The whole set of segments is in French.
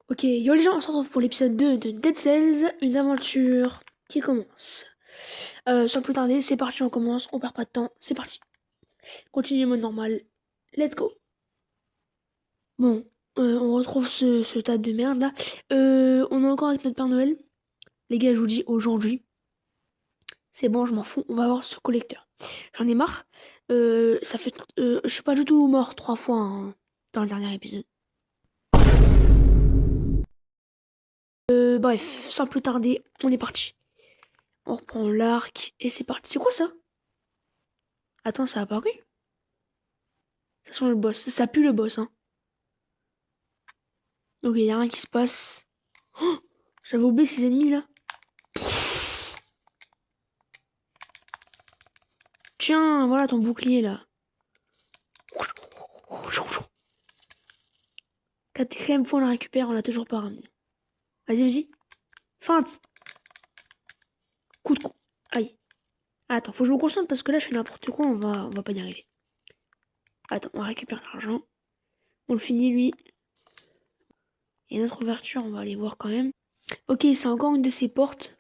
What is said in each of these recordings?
Ok, yo les gens, on se retrouve pour l'épisode 2 de Dead Cells, une aventure qui commence. Sans plus tarder, c'est parti, on commence, on perd pas de temps, c'est parti. Continue le mode normal, let's go. Bon, on retrouve ce tas de merde là. On est encore avec notre Père Noël. Les gars, je vous dis aujourd'hui, c'est bon, je m'en fous, on va voir ce collecteur. J'en ai marre. Je suis pas du tout mort 3 fois hein, dans le dernier épisode. Bref, sans plus tarder, on est parti. On reprend l'arc et c'est parti. C'est quoi ça? Attends, ça a apparu? Ça sent le boss. Ça pue le boss, hein. Ok, y a rien qui se passe. Oh, j'avais oublié ces ennemis là. Tiens, voilà ton bouclier là. Quatrième fois on la récupère, on l'a toujours pas ramené. Vas-y, vas-y. Feinte. Coup de cou. Aïe. Attends, faut que je me concentre parce que là je fais n'importe quoi, on va pas y arriver. Attends, on récupère l'argent. On le finit lui. Il y a notre ouverture, on va aller voir quand même. Ok, c'est encore une de ces portes.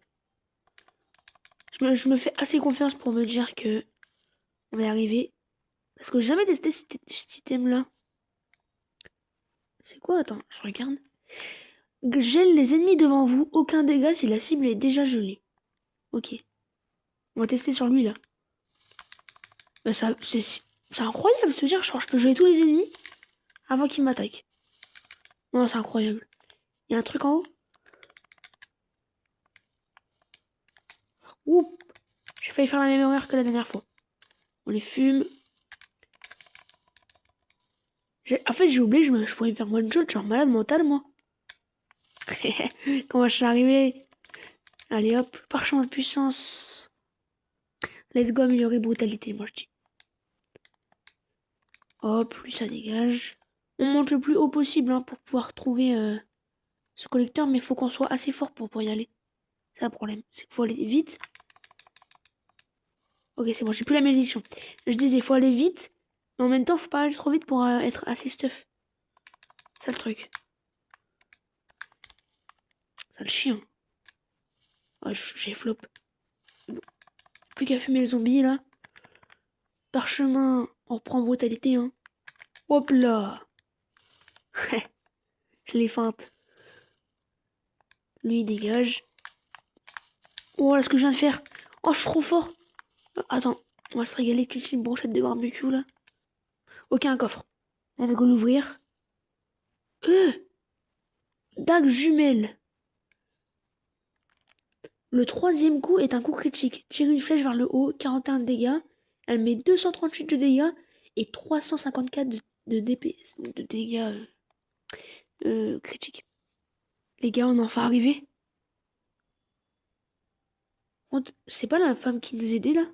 Je me fais assez confiance pour me dire que on va y arriver. Parce que j'ai jamais testé cet item là. C'est quoi? Attends, je regarde. Gèle les ennemis devant vous. Aucun dégât si la cible est déjà gelée. Ok. On va tester sur lui là. Bah, c'est incroyable. Ça veut dire que je peux geler tous les ennemis avant qu'ils m'attaquent. Non, c'est incroyable. Il y a un truc en haut. Ouh. J'ai failli faire la même erreur que la dernière fois. On les fume. En fait, j'ai oublié, je pouvais me faire one shot. Je suis un malade mental, moi. Comment je suis arrivé? Allez hop, parchemin de puissance. Let's go améliorer brutalité, moi je dis. Hop, lui ça dégage. On monte le plus haut possible hein, pour pouvoir trouver ce collecteur, mais il faut qu'on soit assez fort pour y aller. C'est un problème, c'est qu'il faut aller vite. Ok, c'est bon, j'ai plus la malédiction. Je disais, il faut aller vite, mais en même temps, faut pas aller trop vite pour être assez stuff. C'est le truc. Ça le chien. Oh, j'ai flop. Bon. Plus qu'à fumer les zombies là. Parchemin, on reprend brutalité, hein. Hop là. Je les feinte. Lui, il dégage. Oh là, ce que je viens de faire. Oh, je suis trop fort. Attends, on va se régaler avec une brochette de barbecue là. Ok, un coffre. Let's go l'ouvrir. Euh Dague jumelle. Le troisième coup est un coup critique. Tire une flèche vers le haut, 41 de dégâts. Elle met 238 de dégâts et 354 de DPS, de dégâts critiques. Les gars, on est enfin arrivé. C'est pas la femme qui nous aidait là?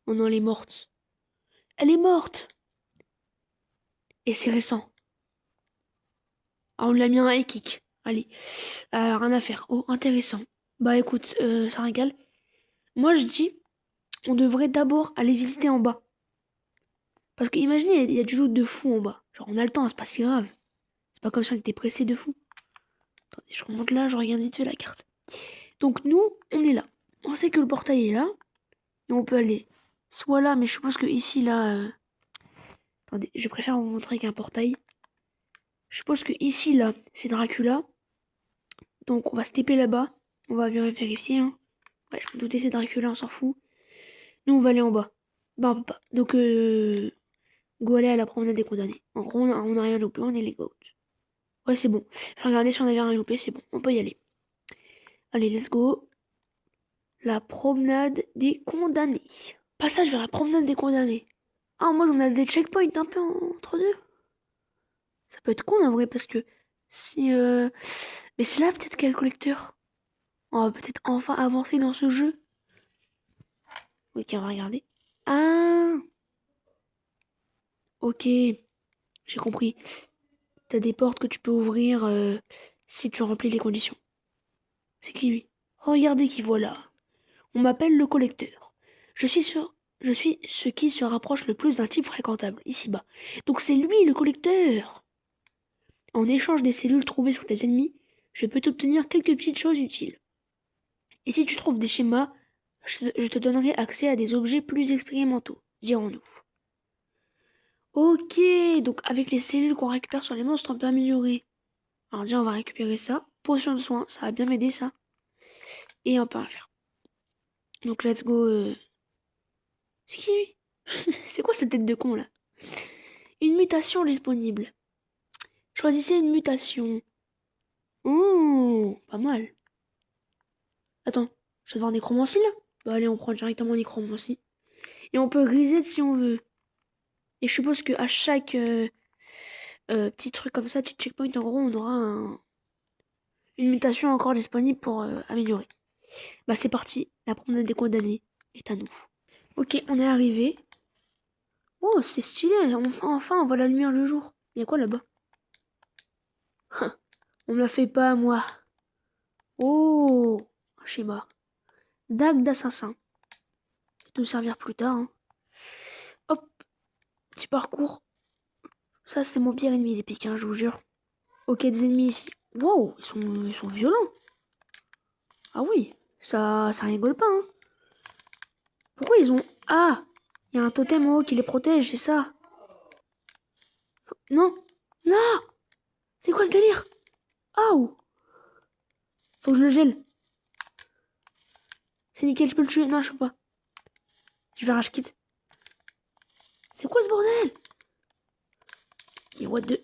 Oh non, elle est morte. Elle est morte! Et c'est récent. Ah, on l'a mis un high kick. Allez, rien à faire. Oh, intéressant. Bah écoute, ça régale. Moi je dis, on devrait d'abord aller visiter en bas. Parce que imaginez, il y a du loot de fou en bas. Genre on a le temps, c'est pas si grave. C'est pas comme si on était pressé de fou. Attendez, je remonte là, je regarde vite fait la carte. Donc nous, on est là. On sait que le portail est là. Et on peut aller soit là, mais je suppose que ici, là... Attendez, je préfère vous montrer qu'un portail. Je suppose que ici, là, c'est Dracula. Donc on va se taper là-bas. On va bien vérifier. Hein. Ouais, je me doutais, c'est Dracula, on s'en fout. Nous, on va aller en bas. Bah, on peut pas. Donc, go aller à la promenade des condamnés. En gros, on a rien loupé, on est les goats. Ouais, c'est bon. Je regardais si on avait rien loupé, c'est bon. On peut y aller. Allez, let's go. La promenade des condamnés. Passage vers la promenade des condamnés. Ah, moi, on a des checkpoints un peu entre deux. Ça peut être con, en vrai, parce que si... Mais c'est là, peut-être, quel collecteur. On va peut-être enfin avancer dans ce jeu. Ok, on va regarder. Ah, ok. J'ai compris. T'as des portes que tu peux ouvrir si tu remplis les conditions. C'est qui lui? Regardez qui voilà. On m'appelle le collecteur. Je suis ce qui se rapproche le plus d'un type fréquentable, ici-bas. Donc c'est lui le collecteur. En échange des cellules trouvées sur tes ennemis, je peux t'obtenir quelques petites choses utiles. Et si tu trouves des schémas, je te donnerai accès à des objets plus expérimentaux, dirons-nous. Ok, donc avec les cellules qu'on récupère sur les monstres, on peut améliorer. Alors déjà, on va récupérer ça. Potion de soin, ça va bien m'aider ça. Et on peut en faire. Donc let's go. C'est qui lui? C'est quoi cette tête de con là? Une mutation disponible. Choisissez une mutation. Oh, pas mal. Attends, je dois avoir nécromancie là? Bah allez, on prend directement nécromancie. Et on peut reset si on veut. Et je suppose qu'à chaque petit truc comme ça, petit checkpoint, en gros, on aura une mutation encore disponible pour améliorer. Bah c'est parti, la promenade des condamnés est à nous. Ok, on est arrivé. Oh, c'est stylé, enfin on voit la lumière du jour. Il y a quoi là-bas? On me la fait pas, moi. Oh, un schéma. Dague d'assassin. Ça peut nous servir plus tard. Hein. Hop, petit parcours. Ça, c'est mon pire ennemi, les piques, hein, je vous jure. Ok, des ennemis ici. Wow, ils sont violents. Ah oui, ça rigole pas, hein. Pourquoi ils ont... Ah, il y a un totem en haut qui les protège, c'est ça. Non, là, c'est quoi ce délire? Oh, faut que je le gèle. C'est nickel, je peux le tuer. Non, je peux pas. Je vais rage quitte. C'est quoi ce bordel? Mais what the...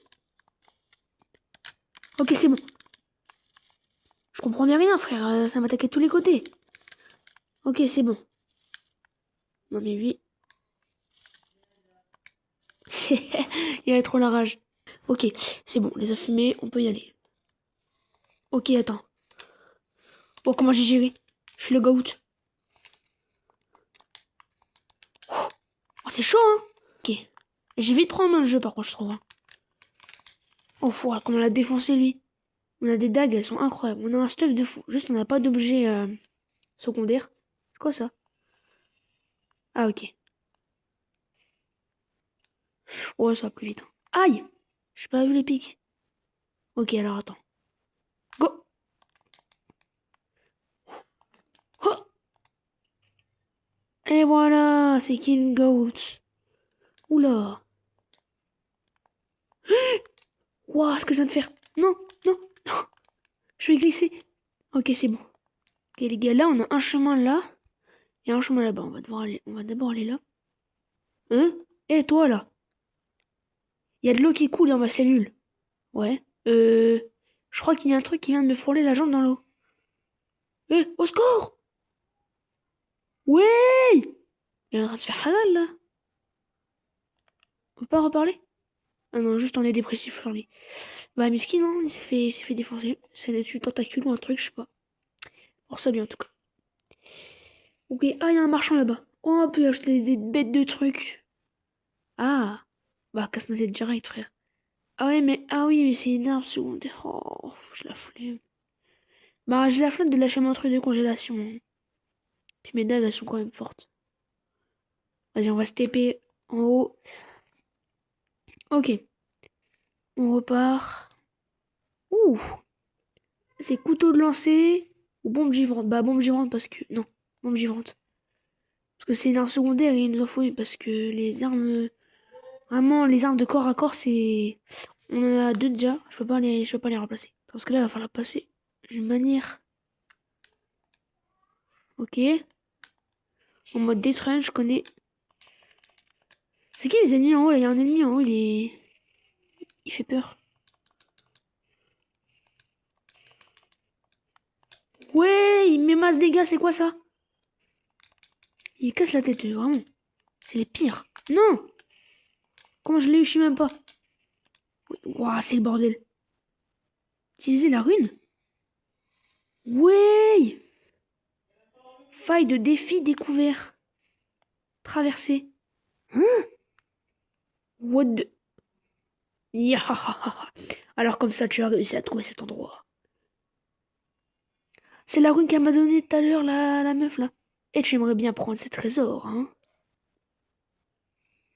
Ok, c'est bon. Je comprenais rien, frère. Ça m'attaquait de tous les côtés. Ok, c'est bon. Non, mais lui... Il avait trop la rage. Ok, c'est bon. Les a fumés, on peut y aller. Ok, attends. Bon, comment j'ai géré? Je suis le goat. Oh, c'est chaud, hein? Ok. J'ai vite prendre en main le jeu, par contre, je trouve. Hein. Oh, fou, comment on l'a défoncé, lui. On a des dagues, elles sont incroyables. On a un stuff de fou. Juste, on n'a pas d'objet secondaire. C'est quoi ça? Ah, ok. Ouais, ça va plus vite. Hein. Aïe! J'ai pas vu les pics. Ok, alors attends. Go! Oh! Et voilà, c'est King Goat. Oula! Waouh, ce que je viens de faire. Non, non, non. Je vais glisser. Ok, c'est bon. Ok, les gars, là, on a un chemin là. Et un chemin là-bas. On va d'abord aller là. Hein? Eh, toi, là. Il y a de l'eau qui coule dans ma cellule. Ouais. Je crois qu'il y a un truc qui vient de me frôler la jambe dans l'eau. Au secours! Ouais! Il est en train de se faire halal, là. On peut pas reparler? Ah non, juste on est dépressif aujourd'hui. Bah, Miskin, non, il s'est fait défoncer. C'est des tentacules ou un truc, je sais pas. Pour ça, lui, en tout cas. Ok, ah, il y a un marchand là-bas. Oh, on peut acheter des bêtes de trucs. Ah, bah, casse-noisette direct, frère. Ah ouais, mais, ah oui, mais c'est une arme secondaire. Oh, je la flemme. Bah, j'ai la flemme de lâcher mon truc de congélation. Puis mes dagues, elles sont quand même fortes. Vas-y, on va se TP en haut. Ok, on repart. Ouh, c'est couteau de lancer ou bombe givrante. Bah, bombe givrante parce que... Non, bombe givrante. Parce que c'est une arme secondaire et il nous en faut une parce que les armes... Vraiment, les armes de corps à corps, c'est... On en a deux déjà. Je peux pas les remplacer. Parce que là, il va falloir passer d'une manière... Ok. En mode Death je connais... C'est qui les ennemis en haut là? Il y a un ennemi en haut, il est... Il fait peur. Ouais, il met masse dégâts, c'est quoi ça? Il casse la tête, vraiment. C'est les pires. Non! Comment je l'ai eu, je sais même pas. Ouah, c'est le bordel. Utiliser la rune? Ouais! Faille de défi découvert. Traversée. Hein? What the... Yahahaha. Alors comme ça, tu as réussi à trouver cet endroit. C'est la rune qu'elle m'a donnée tout à l'heure, la meuf, là. Et tu aimerais bien prendre ces trésors, hein?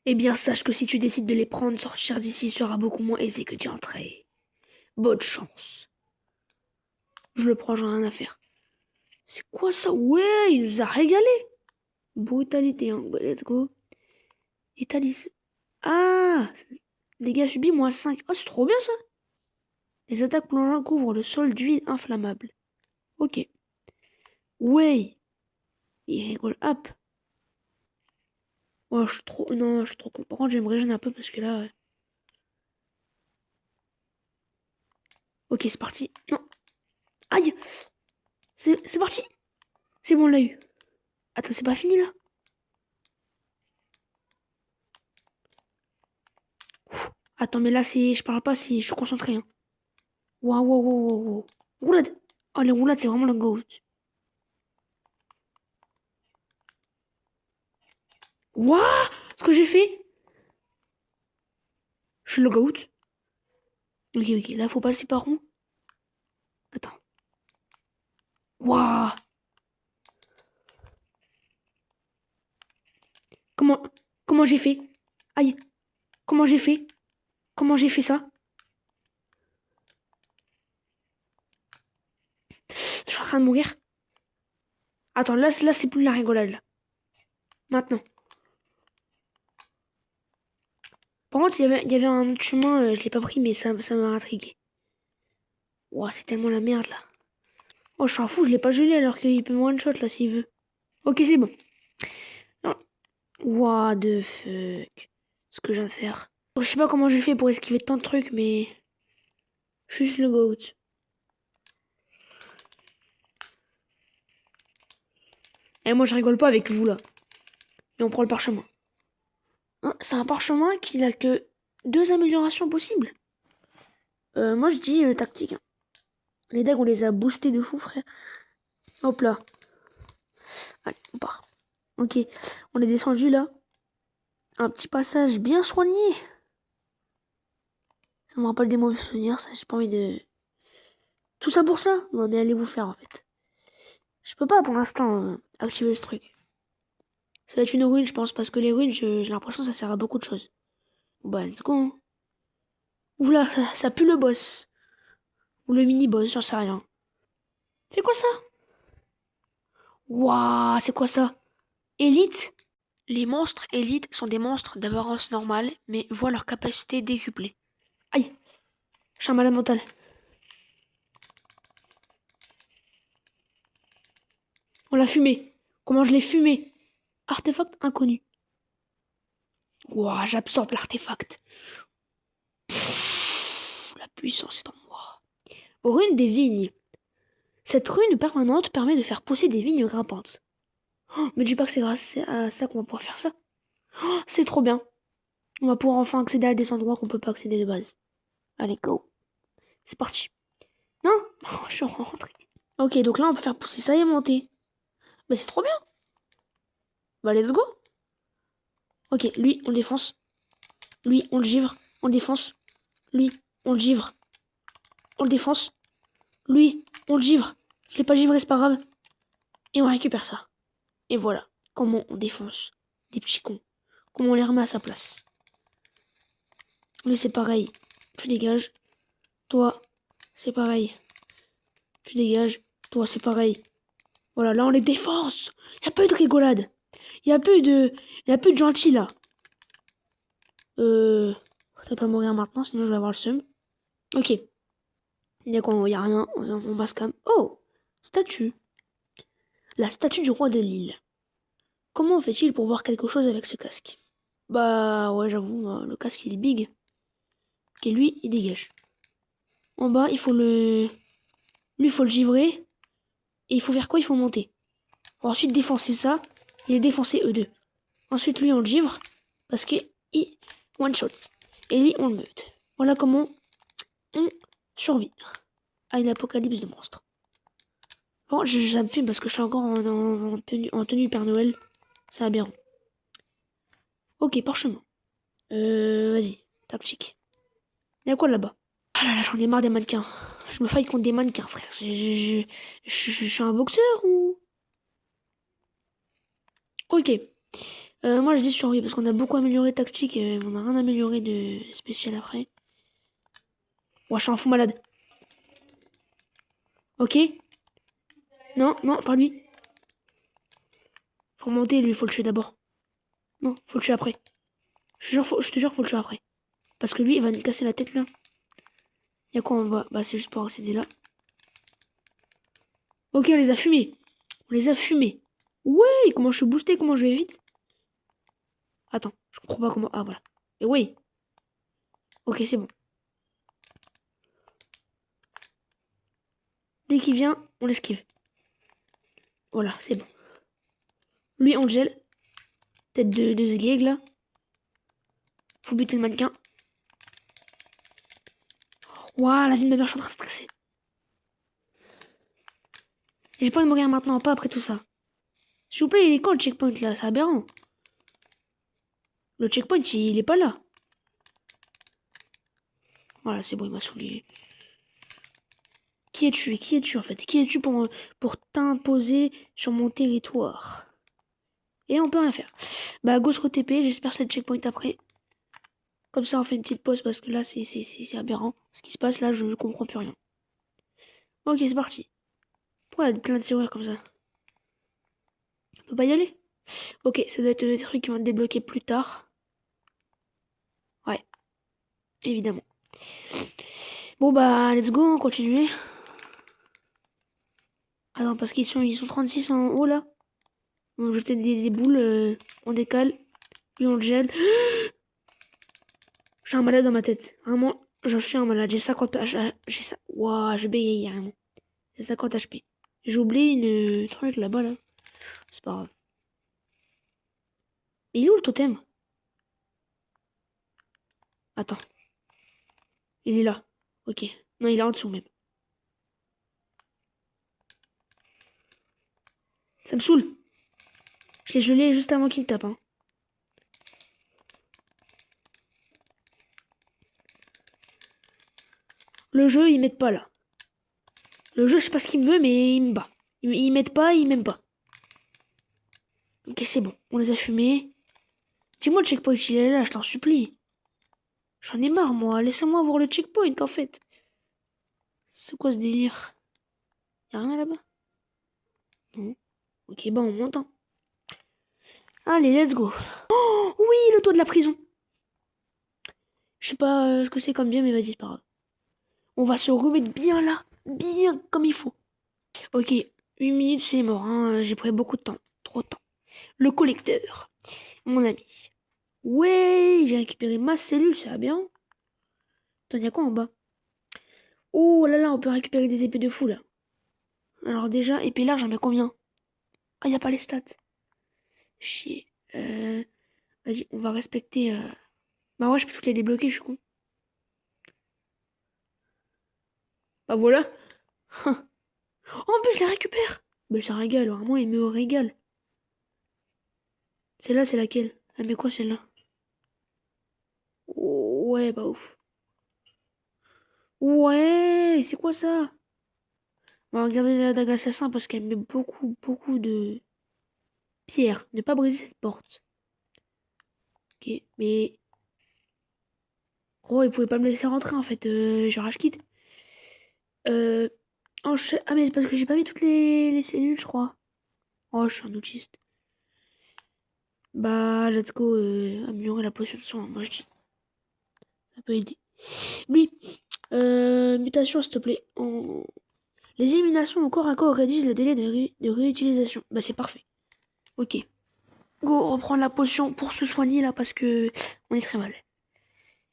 Eh bien, sache que si tu décides de les prendre, sortir d'ici sera beaucoup moins aisé que d'y entrer. Bonne chance. Je le prends, j'en ai rien à faire. C'est quoi ça? Ouais, il nous a régalé. Brutalité, hein. Ouais, let's go. Italie. Ah! Dégâts subis, -5. Oh, c'est trop bien ça! Les attaques plongeantes couvrent le sol d'huile inflammable. Ok. Ouais! Il rigole. Hop! Oh, je suis trop. Non, je suis trop con. Par contre, je vais me régénérer un peu parce que là. Ok, c'est parti. Non! Aïe! C'est parti! C'est bon, on l'a eu. Attends, c'est pas fini là? Ouf. Attends, mais là, c'est. Je parle pas si je suis concentré. Hein. Waouh, waouh, waouh, waouh, waouh. Roulade! Oh, les roulades, c'est vraiment le goat. Waouh! Ce que j'ai fait? Je suis le goat. Ok, ok, là, faut passer par où? Attends. Waouh! Comment. Comment j'ai fait? Aïe! Comment j'ai fait? Comment j'ai fait ça? Je suis en train de mourir. Attends, là c'est plus la rigolade. Là. Maintenant. Par contre, il y avait un autre chemin, je l'ai pas pris, mais ça m'a intrigué. Ouah, c'est tellement la merde là. Oh, je suis un fou, je l'ai pas gelé alors qu'il peut me one-shot là s'il veut. Ok, c'est bon. Non. What the fuck. Ce que je viens de faire. Oh, je sais pas comment j'ai fait pour esquiver tant de trucs, mais. Je suis juste le goat. Et moi, je rigole pas avec vous là. Et on prend le parchemin. Hein, c'est un parchemin qui n'a que 2 améliorations possibles. Moi, je dis tactique. Hein. Les dagues, on les a boostés de fou, frère. Hop là. Allez, on part. Ok, on est descendu là. Un petit passage bien soigné. Ça me rappelle des mauvais souvenirs, ça. J'ai pas envie de. Tout ça pour ça? Non, mais allez vous faire en fait. Je peux pas pour l'instant activer ce truc. Ça va être une ruine, je pense, parce que les ruines, j'ai l'impression que ça sert à beaucoup de choses. Bon, bah, let's go. Hein. Oula, ça pue le boss. Ou le mini-boss, j'en sais rien. C'est quoi ça? Waouh, c'est quoi ça? Élite? Les monstres élites sont des monstres d'apparence normale, mais voient leur capacité décuplée. Aïe, je suis un malade mental. On l'a fumé. Comment je l'ai fumé? Artefact inconnu. Ouah, j'absorbe l'artefact. La puissance est en moi. Rune des vignes. Cette rune permanente permet de faire pousser des vignes grimpantes. Oh, me dis pas que c'est grâce à ça qu'on va pouvoir faire ça. Oh, c'est trop bien. On va pouvoir enfin accéder à des endroits qu'on peut pas accéder de base. Allez, go. C'est parti. Non, oh, je suis rentré. Ok, donc là on peut faire pousser ça et monter. Bah c'est trop bien. Bah let's go. Ok, lui on le défonce. Lui on le givre. On le défonce. Lui on le givre. On le défonce. Lui on le givre. Je l'ai pas givré, c'est pas grave. Et on récupère ça. Et voilà. Comment on défonce des petits cons. Comment on les remet à sa place. Lui c'est pareil. Tu dégages. Toi, c'est pareil. Tu dégages. Toi, c'est pareil. Voilà, là on les défonce. Y a plus de rigolade. Y a plus de. Y a plus de gentil là. Ça pas mourir maintenant, sinon je vais avoir le seum. Ok. Y a quoi? Y a rien. On va se calmer. Oh! Statue. La statue du roi de l'île. Comment fait-il pour voir quelque chose avec ce casque? Bah ouais, j'avoue, le casque il est big. Ok, lui, il dégage. En bas, il faut le. Lui, il faut le givrer. Et il faut faire quoi? Il faut monter. Ensuite, défoncer ça. Et les défoncer eux deux. Ensuite, lui, on le givre. Parce que il one shot. Et lui, on le meute. Voilà comment on survit à une apocalypse de monstres. Bon, ça me filme parce que je suis encore en tenue Père Noël. C'est aberrant. Ok, parchemin. Vas-y, tactique. Y'a quoi là-bas? Ah là là, j'en ai marre des mannequins. Je me fight contre des mannequins, frère. Je suis un boxeur ou... Ok. Moi, je dis survie parce qu'on a beaucoup amélioré tactique et on a rien amélioré de spécial après. Ouais, je suis un fou malade. Ok. Non, non, pas lui. Faut monter, lui, faut le tuer d'abord. Non, faut le tuer après. Je te jure, faut le tuer après. Parce que lui, il va nous casser la tête là. Y'a quoi en bas? Bah, c'est juste pour accéder là. Ok, on les a fumés. On les a fumés. Ouais, comment je suis boosté, comment je vais vite. Attends, je comprends pas comment. Ah, voilà. Et oui. Ok, c'est bon. Dès qu'il vient, on l'esquive. Voilà, c'est bon. Lui, on le gèle. Tête de Zgeg là. Faut buter le mannequin. Waouh, la vie de ma mère, je suis en train de stresser. J'ai pas envie de mourir maintenant, pas après tout ça. S'il vous plaît, il est quand le checkpoint là? C'est aberrant. Le checkpoint, il est pas là. Voilà, c'est bon, il m'a saoulé. Qui es-tu? Qui es-tu en fait? Qui es-tu pour t'imposer sur mon territoire? Et on peut rien faire. Bah, Ghost TP, j'espère c'est le checkpoint après. Comme ça, on fait une petite pause parce que là, c'est aberrant. Ce qui se passe là, je comprends plus rien. Ok, c'est parti. Pourquoi il y a plein de serrures comme ça? On peut pas y aller? Ok, ça doit être des trucs qui vont être débloqués plus tard. Ouais, évidemment. Bon bah, let's go, on continue. Attends, parce ils sont 36 en haut là. On va jeter des boules, on décale, puis on le gèle. J'ai un malade dans ma tête. Vraiment, je suis un malade. J'ai 50 HP. J'ai ça. Waouh, je bégaye carrément. J'ai 50 HP. J'ai oublié une truc là-bas là. C'est pas grave. Mais il est où le totem? Attends. Il est là. Ok. Non, il est en dessous même. Ça me saoule. Je l'ai gelé juste avant qu'il tape. Hein. Le jeu, il m'aide pas là. Le jeu, je sais pas ce qu'il me veut, mais il me bat. Il m'aide pas, il m'aime pas. Ok, c'est bon. On les a fumés. Dis-moi le checkpoint, il est là, je t'en supplie. J'en ai marre, moi. Laissez-moi voir le checkpoint, en fait. C'est quoi ce délire? Y'a rien là-bas? Non. Ok, bah on monte. Hein. Allez, let's go. Oh, oui, le toit de la prison. Je sais pas ce que c'est comme bien, mais vas-y, c'est pas grave. On va se remettre bien là. Bien comme il faut. Ok, 8 minutes, c'est mort. Hein. J'ai pris beaucoup de temps. Trop de temps. Le collecteur. Mon ami. Ouais, j'ai récupéré ma cellule, ça va bien. Attends, y'a quoi en bas? Oh là là, on peut récupérer des épées de fou là. Alors déjà, épée large, j'en mets combien? Ah, y a pas les stats. Chier. Vas-y, on va respecter. Bah ouais, je peux toutes les débloquer, je suis con. Bah voilà. Oh, en plus, je les récupère. Bah ça régale, vraiment, il me régale. Celle-là, c'est laquelle? Elle met quoi celle-là? Oh, ouais, bah ouf. Ouais, c'est quoi ça? On va regarder la dague assassin parce qu'elle met beaucoup, beaucoup de pierres. Ne pas briser cette porte. Ok, mais... Oh, il pouvait pas me laisser rentrer en fait. Je rage quitte. Euh... Ah mais c'est parce que j'ai pas mis toutes les cellules, je crois. Oh, je suis un autiste. Bah, let's go, améliorer la potion de soin, moi je dis. Ça peut aider. Oui, mutation s'il te plaît. Les éliminations au corps à corps réduisent le délai de réutilisation. Bah c'est parfait. Ok. Go, reprendre la potion pour se soigner là parce que on est très mal.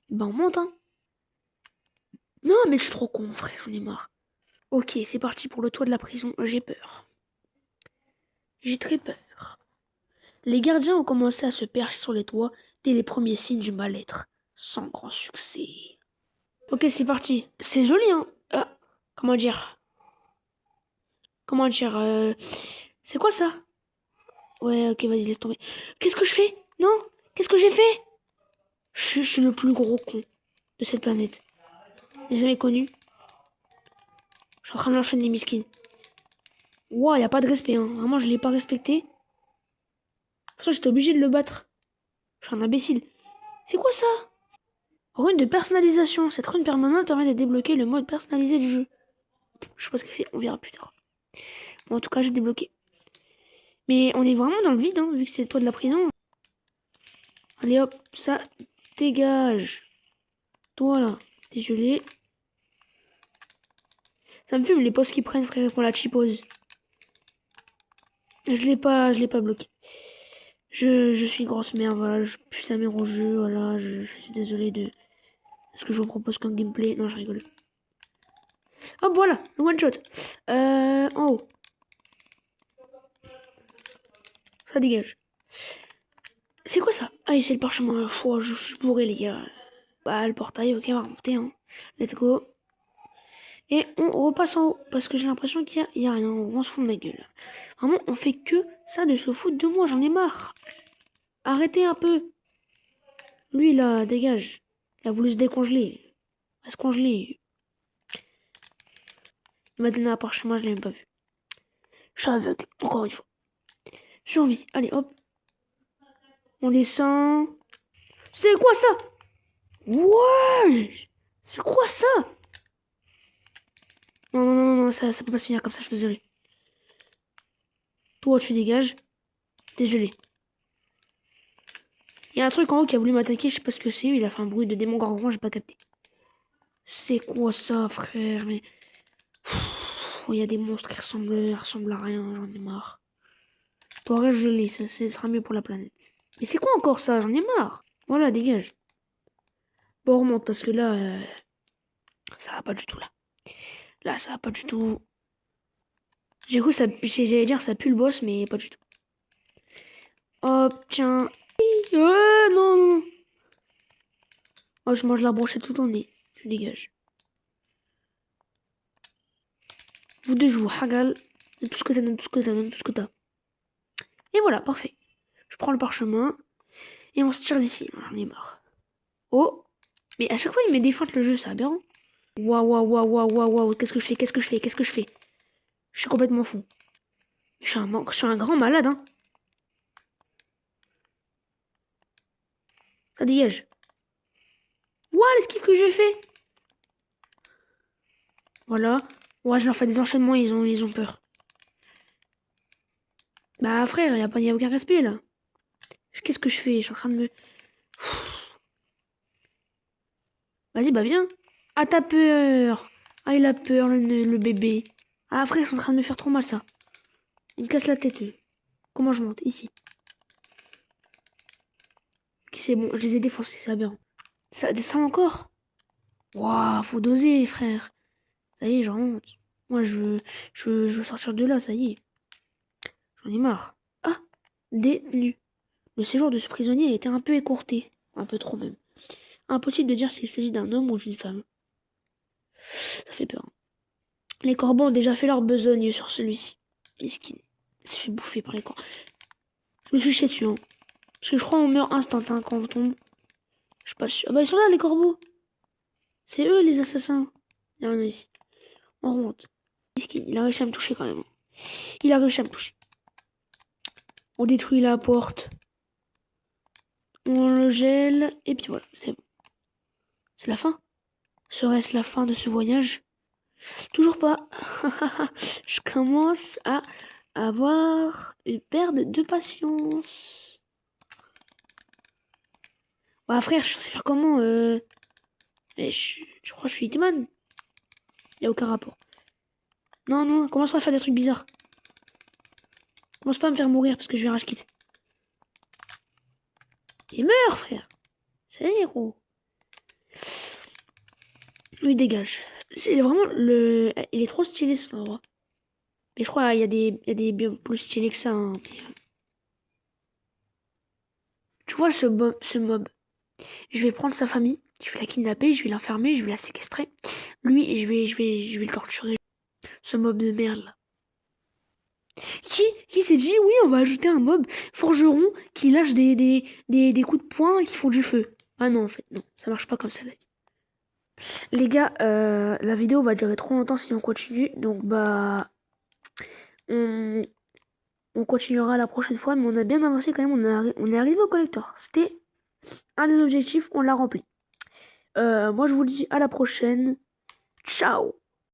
Bah on monte hein. Non mais je suis trop con frère, j'en ai marre. Ok, c'est parti pour le toit de la prison. J'ai peur. J'ai très peur. Les gardiens ont commencé à se percher sur les toits dès les premiers signes du mal-être. Sans grand succès. Ok, c'est parti. C'est joli, hein. Comment dire? Comment dire? C'est quoi ça? Ouais, ok, vas-y, laisse tomber. Qu'est-ce que je fais? Non? Qu'est-ce que j'ai fait? Je suis le plus gros con de cette planète. J'ai jamais connu. Je suis en train de l'enchaîner, miskin. Ouah, y a pas de respect, hein. Vraiment, je l'ai pas respecté. De toute façon, j'étais obligé de le battre. Je suis un imbécile. C'est quoi ça? Rune de personnalisation. Cette rune permanente permet de débloquer le mode personnalisé du jeu. Je sais pas ce que c'est, on verra plus tard. Bon, en tout cas, j'ai débloqué. Mais on est vraiment dans le vide, hein, vu que c'est le toit de la prison. Allez hop, ça dégage. Toi là, t'es gelé. Ça me fume les postes qui prennent, frère, pour la cheapose. Je l'ai pas bloqué. Je suis une grosse merde, voilà, je pue sa mère au jeu, voilà, je suis désolé de ce que je vous propose comme gameplay. Non, je rigole. Hop, voilà, le one shot. En haut. Ça dégage. C'est quoi ça? Ah, c'est le parchemin. Oh, je suis bourré, les gars. Bah, le portail, ok, on va remonter, hein. Let's go. Et on repasse en haut, parce que j'ai l'impression qu'il y a rien. On se fout de ma gueule. Vraiment, on fait que ça de se foutre de moi, j'en ai marre. Arrêtez un peu. Lui, là, dégage. Il a voulu se décongeler. Il va se congeler. Il m'a donné un parchemin, je l'ai même pas vu. Je suis aveugle, encore une fois. Survie. Allez, hop. On descend. C'est quoi ça? Ouais. C'est quoi ça? Non, non, non, non, ça peut pas se finir comme ça, je suis désolé. Toi, tu dégages. Désolé. Il y a un truc en haut qui a voulu m'attaquer, je sais pas ce que c'est. Il a fait un bruit de démon gorgon, j'ai pas capté. C'est quoi ça, frère? Mais. Il y a des monstres qui ressemblent à rien, j'en ai marre. Toi, reste gelé, ça sera mieux pour la planète. Mais c'est quoi encore ça? J'en ai marre. Voilà, dégage. Bon, on remonte parce que là, ça va pas du tout là. Là, ça va pas du tout. J'ai cru ça, j'allais dire ça pue le boss, mais pas du tout. Hop, tiens. Non, non. Oh, je mange la brochette sous ton nez. Tu dégages. Vous deux, je vous hagale de tout ce que t'as, de tout ce que t'as, de tout ce que t'as. Et voilà, parfait. Je prends le parchemin et on se tire d'ici. J'en ai marre. Oh, mais à chaque fois il me défonce le jeu, c'est aberrant. Waouh, waouh, waouh, waouh, waouh, waouh. Qu'est-ce que je fais? Qu'est-ce que je fais? Qu'est-ce que je fais? Je suis complètement fou. Je suis un grand malade, hein. Ça dégage. Waouh, l'esquive que j'ai fait. Voilà. Ouais, je leur fais des enchaînements, ils ont peur. Bah frère, y a aucun respect là. Qu'est-ce que je fais? Je suis en train de me... Vas-y, bah viens. Ah, t'as peur. Ah, il a peur, le bébé. Ah, frère, ils sont en train de me faire trop mal, ça. Il me casse la tête, eux. Comment je monte? Ici. Ok, c'est bon, je les ai défoncés, c'est aberrant. Ça descend encore? Waouh, faut doser, frère. Ça y est, je remonte. Moi, je veux sortir de là, ça y est. J'en ai marre. Ah, détenu. Le séjour de ce prisonnier a été un peu écourté. Un peu trop, même. Impossible de dire s'il s'agit d'un homme ou d'une femme. Ça fait peur. Les corbeaux ont déjà fait leur besogne sur celui-ci. Miskin. Il s'est fait bouffer par les corbeaux. Je me suis chié dessus, hein. Parce que je crois qu'on meurt instant quand on tombe. Je suis pas sûr. Ah bah ils sont là, les corbeaux. C'est eux, les assassins. Il y en a ici. On remonte. Miskin, il a réussi à me toucher quand même. Il a réussi à me toucher. On détruit la porte. On le gèle. Et puis voilà, c'est bon. C'est la fin. Serait-ce la fin de ce voyage? Toujours pas. Je commence à avoir une perte de patience. Bah frère, je sais faire comment je crois que je suis Hitman. Y a aucun rapport. Non, non, commence pas à faire des trucs bizarres. Commence pas à me faire mourir parce que je vais rage quitte. Il meurt, frère. C'est un héros. Lui, dégage. C'est vraiment le... Il est trop stylé, cet endroit. Mais je crois qu'il y a des bien plus stylés que ça, hein. Tu vois ce mob. Je vais prendre sa famille. Je vais la kidnapper, je vais l'enfermer, je vais la séquestrer. Lui, je vais le torturer. Ce mob de merde, là. Qui s'est dit, oui, on va ajouter un mob forgeron qui lâche des coups de poing et qui font du feu. Ah non, en fait, non, ça marche pas comme ça, la vie. Les gars, la vidéo va durer trop longtemps si on continue, donc bah... On continuera la prochaine fois, mais on a bien avancé quand même, on est arrivé au collector. C'était un des objectifs, on l'a rempli. Moi, je vous dis à la prochaine. Ciao!